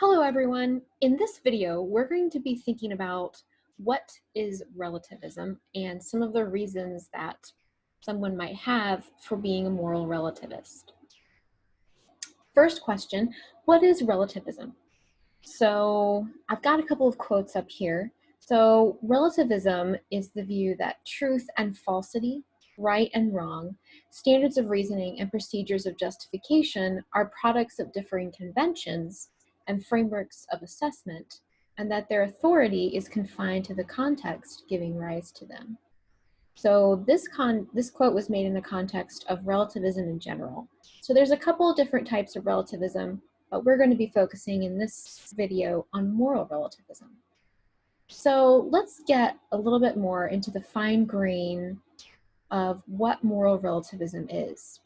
Hello everyone. In this video, we're going to be thinking about what is relativism and some of the reasons that someone might have for being a moral relativist. First question, what is relativism? So I've got a couple of quotes up here. So relativism is the view that truth and falsity, right and wrong, standards of reasoning and procedures of justification are products of differing conventions and frameworks of assessment, and that their authority is confined to the context giving rise to them. So this quote was made in the context of relativism in general. So there's a couple of different types of relativism, but we're going to be focusing in this video on moral relativism. So let's get a little bit more into the fine grain of what moral relativism is.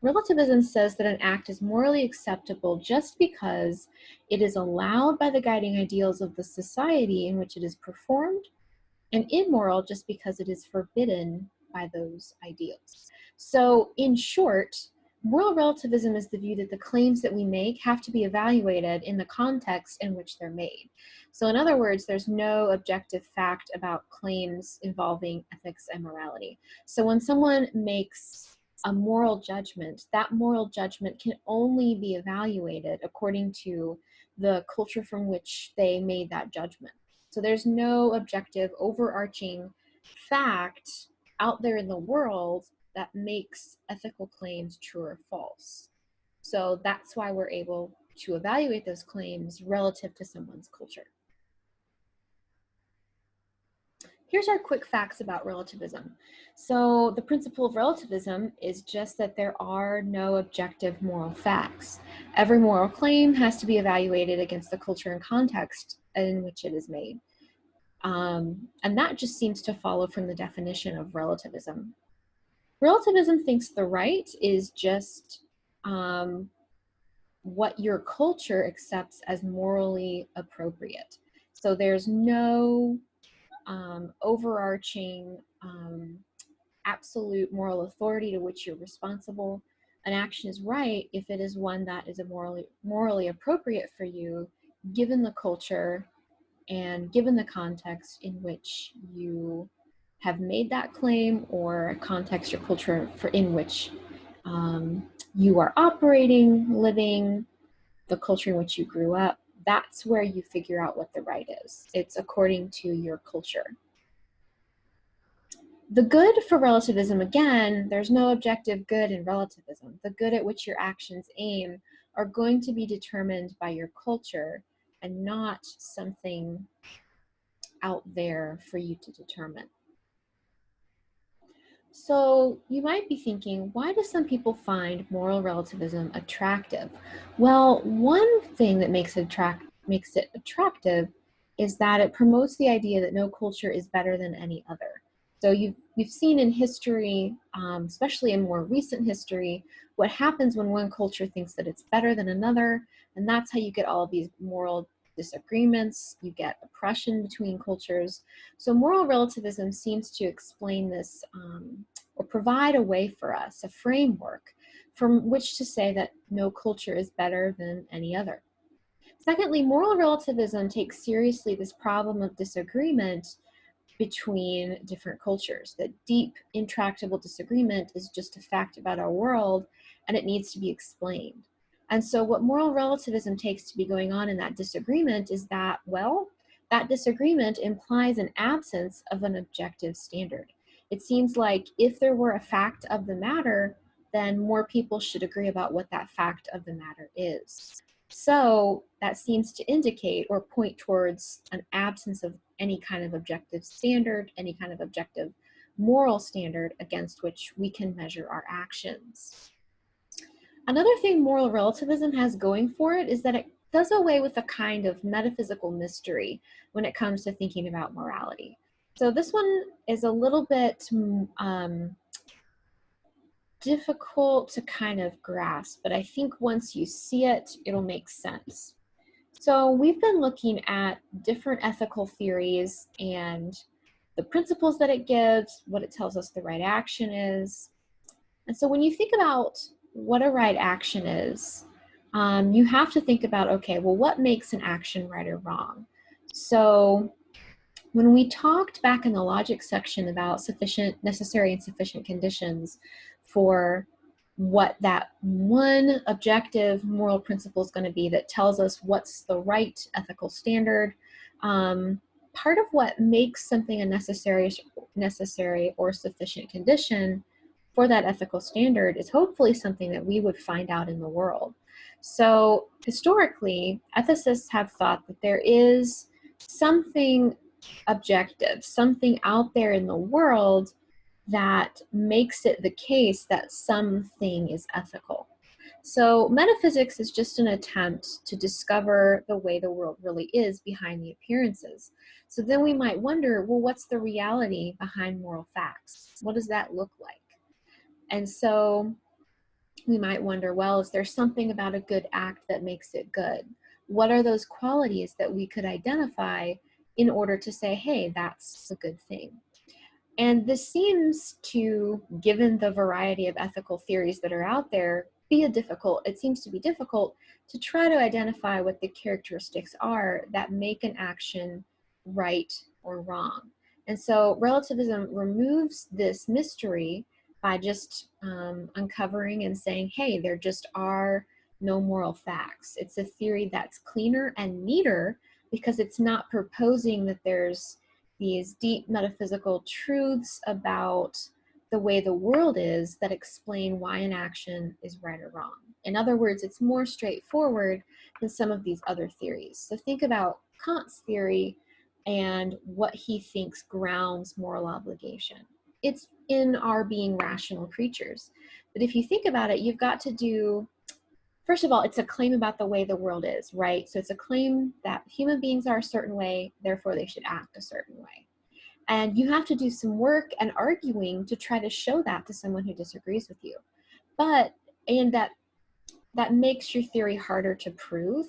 Relativism says that an act is morally acceptable just because it is allowed by the guiding ideals of the society in which it is performed, and immoral just because it is forbidden by those ideals. So in short, moral relativism is the view that the claims that we make have to be evaluated in the context in which they're made. So in other words, there's no objective fact about claims involving ethics and morality. So when someone makes a moral judgment, that moral judgment can only be evaluated according to the culture from which they made that judgment. So there's no objective overarching fact out there in the world that makes ethical claims true or false. So that's why we're able to evaluate those claims relative to someone's culture. Here's our quick facts about relativism. So the principle of relativism is just that there are no objective moral facts. Every moral claim has to be evaluated against the culture and context in which it is made. And that just seems to follow from the definition of relativism. Relativism thinks the right is just what your culture accepts as morally appropriate. So there's no overarching absolute moral authority to which you're responsible. An action is right if it is one that is morally appropriate for you, given the culture and given the context in which you have made that claim, or context or culture in which you are operating, living, the culture in which you grew up. That's where you figure out what the right is. It's according to your culture. The good for relativism, again, there's no objective good in relativism. The good at which your actions aim are going to be determined by your culture and not something out there for you to determine. So you might be thinking, why do some people find moral relativism attractive? Well, one thing that makes it attractive is that it promotes the idea that no culture is better than any other. So you've seen in history, especially in more recent history, what happens when one culture thinks that it's better than another, and that's how you get all of these moral disagreements, you get oppression between cultures. So moral relativism seems to explain this or provide a way for us, a framework from which to say that no culture is better than any other. Secondly, moral relativism takes seriously this problem of disagreement between different cultures. That deep, intractable disagreement is just a fact about our world, and it needs to be explained. And so what moral relativism takes to be going on in that disagreement is that, well, that disagreement implies an absence of an objective standard. It seems like if there were a fact of the matter, then more people should agree about what that fact of the matter is. So that seems to indicate or point towards an absence of any kind of objective standard, any kind of objective moral standard against which we can measure our actions. Another thing moral relativism has going for it is that it does away with a kind of metaphysical mystery when it comes to thinking about morality. So this one is a little bit difficult to kind of grasp, but I think once you see it, it'll make sense. So we've been looking at different ethical theories and the principles that it gives, what it tells us the right action is. And so when you think about what a right action is, you have to think about, okay, well, what makes an action right or wrong? So when we talked back in the logic section about sufficient, necessary, and sufficient conditions for what that one objective moral principle is going to be that tells us what's the right ethical standard, part of what makes something a necessary or sufficient condition for that ethical standard is hopefully something that we would find out in the world. So historically, ethicists have thought that there is something objective, something out there in the world that makes it the case that something is ethical. So metaphysics is just an attempt to discover the way the world really is behind the appearances. So then we might wonder, well, what's the reality behind moral facts? What does that look like? And so we might wonder, well, is there something about a good act that makes it good? What are those qualities that we could identify in order to say, hey, that's a good thing? And this seems to, given the variety of ethical theories that are out there, it seems to be difficult to try to identify what the characteristics are that make an action right or wrong. And so relativism removes this mystery by just uncovering and saying, hey, there just are no moral facts. It's a theory that's cleaner and neater because it's not proposing that there's these deep metaphysical truths about the way the world is that explain why an action is right or wrong. In other words, it's more straightforward than some of these other theories. So think about Kant's theory and what he thinks grounds moral obligation. It's in our being rational creatures. But if you think about it, you've got to do, first of all, it's a claim about the way the world is, right? So it's a claim that human beings are a certain way, therefore they should act a certain way. And you have to do some work and arguing to try to show that to someone who disagrees with you. And that makes your theory harder to prove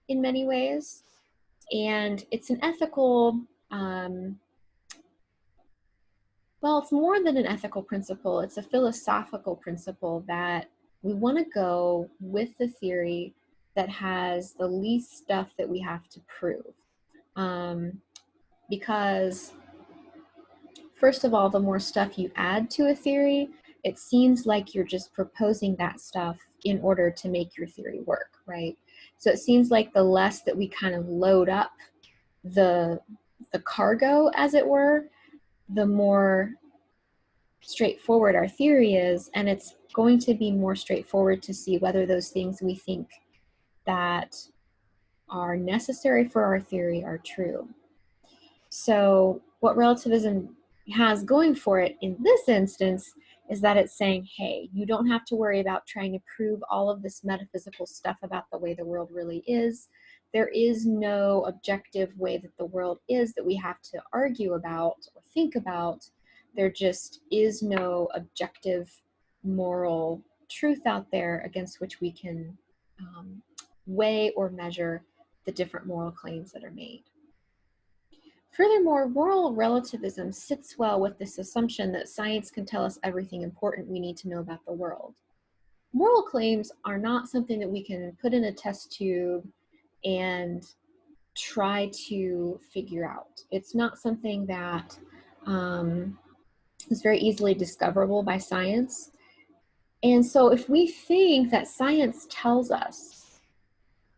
in many ways. And it's an ethical, well, it's more than an ethical principle. It's a philosophical principle that we want to go with the theory that has the least stuff that we have to prove. Because first of all, the more stuff you add to a theory, it seems like you're just proposing that stuff in order to make your theory work, right? So it seems like the less that we kind of load up the cargo, as it were, the more straightforward our theory is, and it's going to be more straightforward to see whether those things we think that are necessary for our theory are true. So what relativism has going for it in this instance is that it's saying, hey, you don't have to worry about trying to prove all of this metaphysical stuff about the way the world really is. There is no objective way that the world is that we have to argue about or think about. There just is no objective moral truth out there against which we can weigh or measure the different moral claims that are made. Furthermore, moral relativism sits well with this assumption that science can tell us everything important we need to know about the world. Moral claims are not something that we can put in a test tube and try to figure out. It's not something that is very easily discoverable by science. And so if we think that science tells us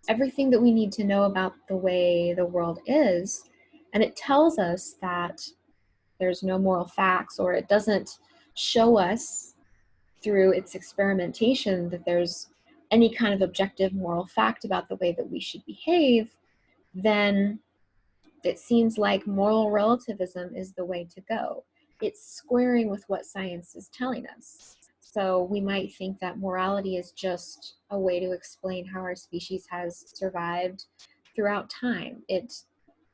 everything that we need to know about the way the world is, and it tells us that there's no moral facts, or it doesn't show us through its experimentation that there's any kind of objective moral fact about the way that we should behave, then it seems like moral relativism is the way to go. It's squaring with what science is telling us. So we might think that morality is just a way to explain how our species has survived throughout time.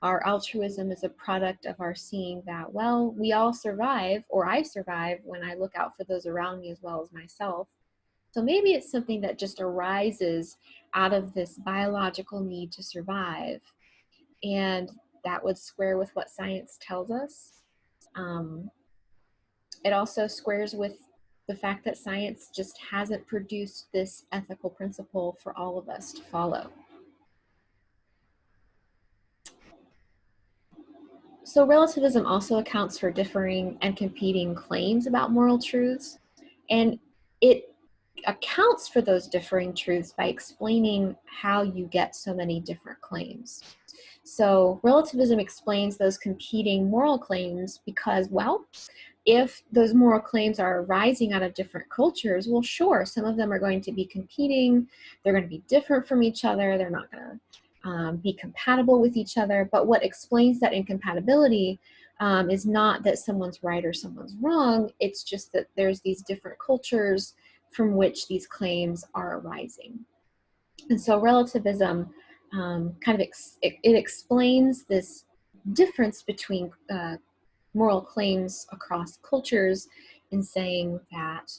Our altruism is a product of our seeing that, well, we all survive, or I survive when I look out for those around me as well as myself. So maybe it's something that just arises out of this biological need to survive. And that would square with what science tells us. It also squares with the fact that science just hasn't produced this ethical principle for all of us to follow. So relativism also accounts for differing and competing claims about moral truths, and it accounts for those differing truths by explaining how you get so many different claims. So relativism explains those competing moral claims because, well, if those moral claims are arising out of different cultures, well, sure, some of them are going to be competing, they're going to be different from each other, they're not going to be compatible with each other. But what explains that incompatibility is not that someone's right or someone's wrong, it's just that there's these different cultures from which these claims are arising. And so relativism it explains this difference between moral claims across cultures in saying that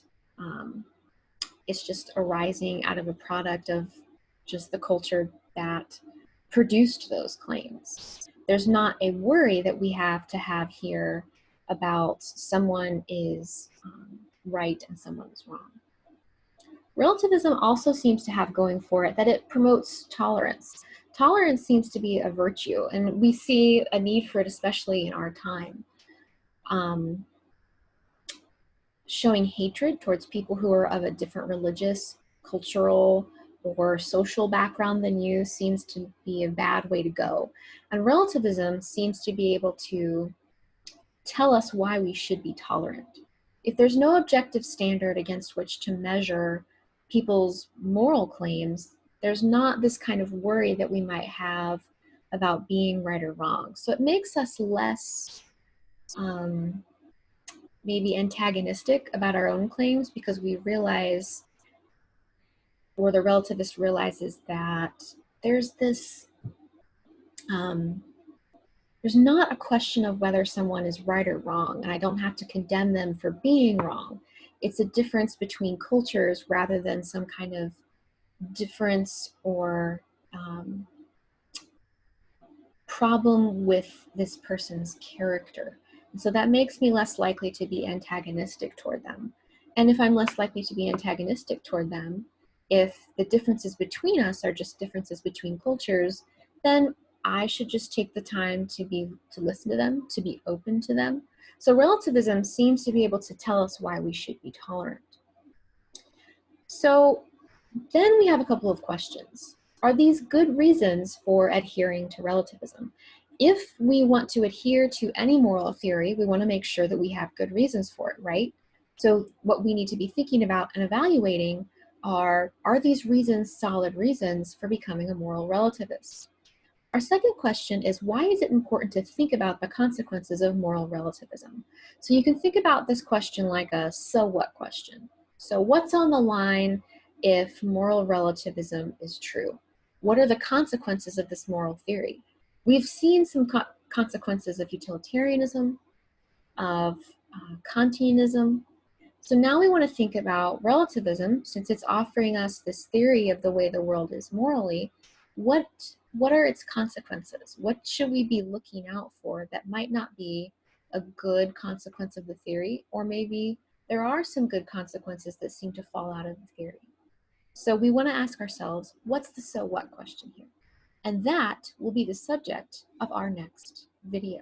it's just arising out of a product of just the culture that produced those claims. There's not a worry that we have to have here about someone is right and someone is wrong. Relativism also seems to have going for it that it promotes tolerance. Tolerance seems to be a virtue, and we see a need for it, especially in our time. Showing hatred towards people who are of a different religious, cultural, or social background than you seems to be a bad way to go. And relativism seems to be able to tell us why we should be tolerant. If there's no objective standard against which to measure people's moral claims, there's not this kind of worry that we might have about being right or wrong. So it makes us less maybe antagonistic about our own claims because we realize, or the relativist realizes, that there's this there's not a question of whether someone is right or wrong, and I don't have to condemn them for being wrong. It's a difference between cultures rather than some kind of difference or problem with this person's character. And so that makes me less likely to be antagonistic toward them. And if I'm less likely to be antagonistic toward them, if the differences between us are just differences between cultures, then I should just take the time to listen to them, to be open to them. So relativism seems to be able to tell us why we should be tolerant. So then we have a couple of questions. Are these good reasons for adhering to relativism? If we want to adhere to any moral theory, we want to make sure that we have good reasons for it, right? So what we need to be thinking about and evaluating are these reasons solid reasons for becoming a moral relativist? Our second question is, why is it important to think about the consequences of moral relativism? So you can think about this question like a so what question. So what's on the line if moral relativism is true? What are the consequences of this moral theory? We've seen some consequences of utilitarianism, of Kantianism. So now we want to think about relativism, since it's offering us this theory of the way the world is morally. What are its consequences? What should we be looking out for that might not be a good consequence of the theory, or maybe there are some good consequences that seem to fall out of the theory? So we want to ask ourselves, what's the so what question here? And that will be the subject of our next video.